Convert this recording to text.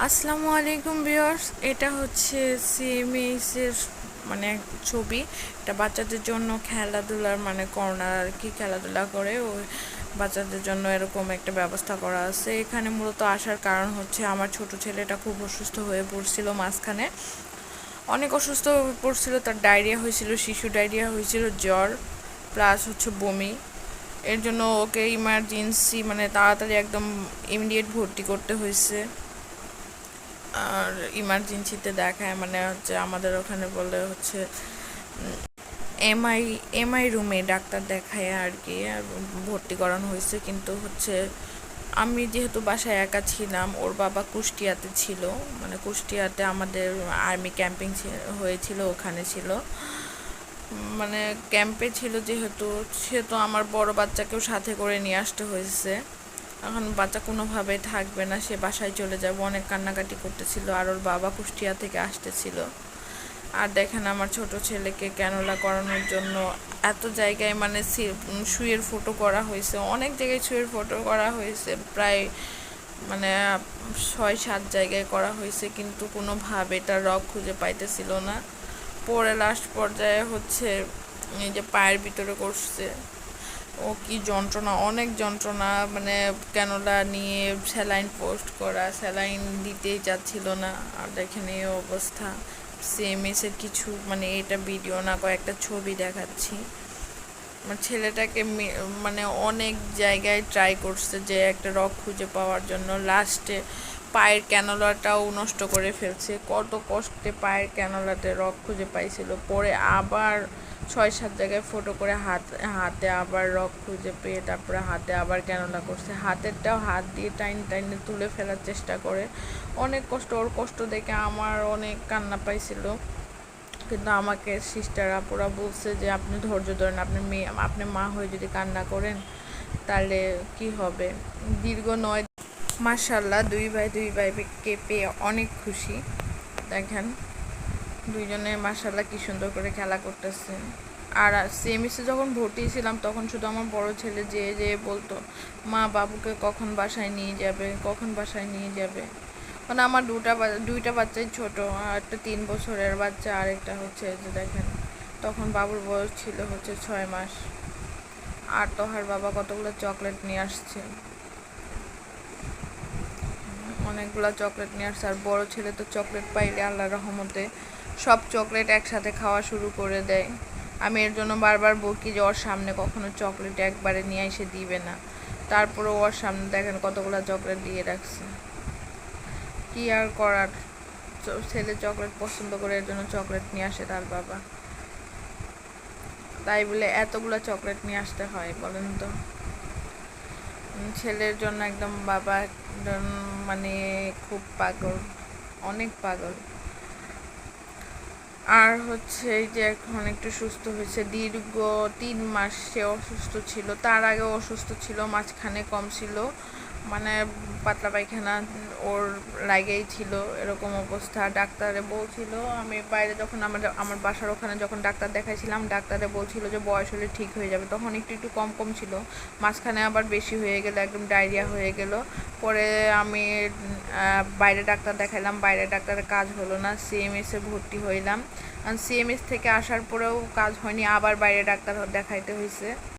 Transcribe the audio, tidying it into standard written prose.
আসসালামু আলাইকুম ভিউয়ার্স, এটা হচ্ছে সিএমএইচ এর মানে ছবি। এটা বাচ্চাদের জন্য খেলাধুলার মানে কর্নার আর কি, খেলাধুলা করে ওই বাচ্চাদের জন্য এরকম একটা ব্যবস্থা করা আছে। এখানে মূলত আসার কারণ হচ্ছে আমার ছোট ছেলেটা খুব অসুস্থ হয়ে পড়ছিল মাঝখানে, অনেক অসুস্থ হয়ে পড়ছিল। তার ডায়রিয়া হয়েছিল, শিশু ডায়রিয়া হয়েছিল, জ্বর প্লাস হচ্ছে বমি। এর জন্য ওকে ইমার্জেন্সি মানে তাড়াতাড়ি একদম ইমিডিয়েট ভর্তি করতে হয়েছে। আর ইমার্জেন্সিতে দেখায় মানে হচ্ছে আমাদের ওখানে বলে হচ্ছে এমআই এমআই রুমে ডাক্তার দেখায় আর কি, আর ভর্তি করানো হয়েছে। কিন্তু হচ্ছে আমি যেহেতু বাসায় একা ছিলাম, ওর বাবা কুষ্টিয়াতে ছিল, মানে কুষ্টিয়াতে আমাদের আর্মি ক্যাম্পিং হয়েছিল, ওখানে ছিল, মানে ক্যাম্পে ছিল। যেহেতু সেহেতু আমার বড় বাচ্চাকেও সাথে করে নিয়ে আসতে হয়েছে। এখন বাচ্চা কোনোভাবে থাকবে না, সে বাসায় চলে যাবে, অনেক কান্নাকাটি করতেছিল। আর ওর বাবা কুষ্টিয়া থেকে আসতেছিল। আর দেখেন আমার ছোট ছেলেকে ক্যানোলা করানোর জন্য এত জায়গায় মানে শুয়ের ফটো করা হয়েছে, অনেক জায়গায় শুয়ের ফটো করা হয়েছে, প্রায় মানে 6-7 জায়গায় করা হয়েছে, কিন্তু কোনোভাবে তার রগ খুঁজে পাইতেছিল না। পরে লাস্ট পর্যায়ে হচ্ছে এই যে পায়ের ভিতরে করছে। ও কি যন্ত্রণা, অনেক যন্ত্রণা, মানে ক্যানোলা নিয়ে স্যালাইন পোস্ট করা, স্যালাইন দিতেই যাচ্ছিল না। আর দেখেন এই অবস্থা। সিএমএসের কিছু মানে এটা ভিডিও না, কয়েকটা ছবি দেখাচ্ছি। আমার ছেলেটাকে মানে অনেক জায়গায় ট্রাই করছে যে একটা রগ খুঁজে পাওয়ার জন্য। লাস্টে পায়ের ক্যানোলাটাও নষ্ট করে ফেলছে, কত কষ্টে পায়ের ক্যানোলাতে রগ খুঁজে পাইছিল। পরে আবার 6-7 জায়গায় ফটো করে হাতে আবার রগ খুঁজে পেয়ে তারপরে হাতে আবার ক্যানোলা করছে। হাতেরটাও হাত দিয়ে টাইনে তুলে ফেলার চেষ্টা করে, অনেক কষ্ট। ওর কষ্ট দেখে আমার অনেক কান্না পাইছিল। কিন্তু আমাকে সিস্টার আপুরা বলছে যে আপনি ধৈর্য ধরেন, আপনি মা হয়ে যদি কান্না করেন তাহলে কি হবে। দীর্ঘ 9 মাশাআল্লাহ দুই ভাইকে পেয়ে অনেক খুশি। দেখেন দুইজনে মাশাআল্লাহ কি সুন্দর করে খেলা করতেছে। আর সিএমএসে যখন ভর্তি ছিলাম তখন শুধু আমার বড় ছেলে যে বলতো, মা বাবুকে কখন বাসায় নিয়ে যাবে, কখন বাসায় নিয়ে যাবে। মানে আমার দুইটা বাচ্চাই ছোট, একটা 3 বছরের বাচ্চা, আর একটা হচ্ছে যে দেখেন তখন বাবুর বয়স ছিল হচ্ছে 6 মাস। আর তোহার বাবা কতগুলো চকলেট নিয়ে আসছে, অনেকগুলো চকলেট নিয়ে আসছে। আর বড় ছেলে তো চকলেট পাইলে আল্লাহর রহমতে সব চকলেট একসাথে খাওয়া শুরু করে দেয়। আমি এর জন্য বারবার বকি যে ওর সামনে কখনো চকলেট একবারে নিয়ে এসে দিবে না। তারপরে ওর সামনে দেখেন কতগুলো চকলেট দিয়ে রাখছে। কি আর করার, ছেলে চকলেট পছন্দ করে, এর জন্য চকলেট নিয়ে আসে তার বাবা। তাই বলে এতগুলো চকলেট নিয়ে আসতে হয় বলেন তো। ছেলের জন্য একদম বাবা একদম মানে খুব পাগল, অনেক পাগল। আর হচ্ছে এই যে এখন একটু সুস্থ হয়েছে। দীর্ঘ 3 মাস সে অসুস্থ ছিল, তার আগে অসুস্থ ছিল, মাঝখানে কম ছিল, মানে পাতলা পায়খানা ওর লাগেই ছিল, এরকম অবস্থা। ডাক্তারে বলছিল, আমি বাইরে যখন আমার বাসার ওখানে যখন ডাক্তার দেখাইছিলাম, ডাক্তারে বলছিল যে বয়স হলে ঠিক হয়ে যাবে। তখন একটু একটু কম কম ছিল, মাঝখানে আবার বেশি হয়ে গেল, একদম ডায়রিয়া হয়ে গেল। পরে আমি বাইরে ডাক্তার দেখাইলাম, বাইরে ডাক্তারের কাজ হলো না, সিএমএসে ভর্তি হইলাম। সিএমএস থেকে আসার পরেও কাজ হয়নি, আবার বাইরে ডাক্তার দেখাইতে হয়েছে।